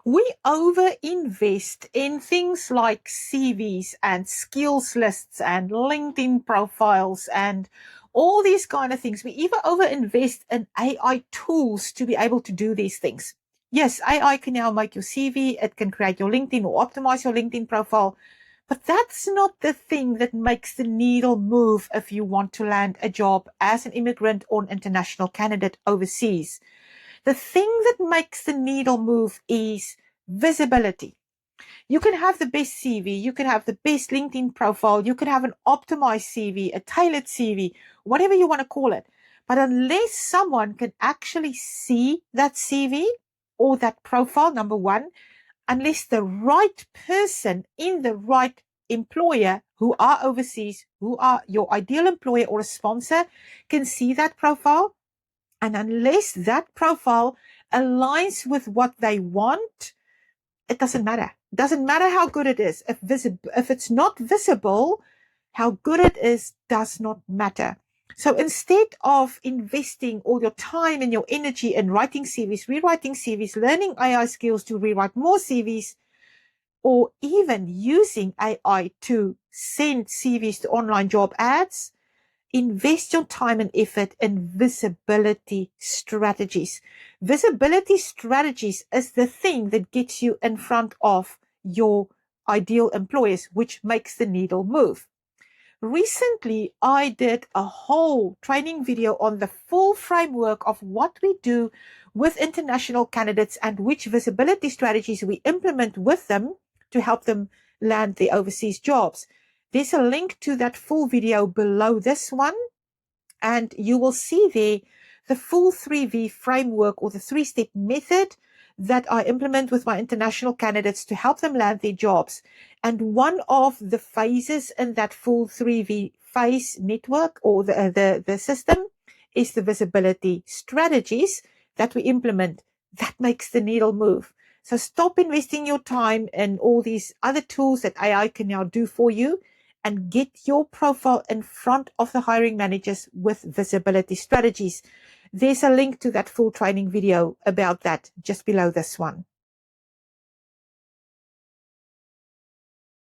We over-invest in things like CVs and skills lists and LinkedIn profiles and all these kind of things. We even over-invest in AI tools to be able to do these things. Yes, AI can now make your CV, it can create your LinkedIn or optimize your LinkedIn profile, but that's not the thing that makes the needle move if you want to land a job as an immigrant or an international candidate overseas. The thing that makes the needle move is visibility. You can have the best CV, you can have the best LinkedIn profile, you can have an optimized CV, a tailored CV, whatever you want to call it. But unless someone can actually see that CV or that profile, number one, unless the right person in the right employer who are overseas, who are your ideal employer or a sponsor, can see that profile, and unless that profile aligns with what they want, it doesn't matter. It doesn't matter how good it is. If it's not visible, how good it is does not matter. So instead of investing all your time and your energy in writing CVs, rewriting CVs, learning AI skills to rewrite more CVs, or even using AI to send CVs to online job ads, invest your time and effort in visibility strategies. Visibility strategies is the thing that gets you in front of your ideal employers, which makes the needle move. Recently, I did a whole training video on the full framework of what we do with international candidates and which visibility strategies we implement with them to help them land their overseas jobs. There's a link to that full video below this one, and you will see there the full 3V framework or the 3-step method that I implement with my international candidates to help them land their jobs. And one of the phases in that full 3V phase network or the system is the visibility strategies that we implement. That makes the needle move. So stop investing your time in all these other tools that AI can now do for you, and get your profile in front of the hiring managers with visibility strategies. There's a link to that full training video about that just below this one.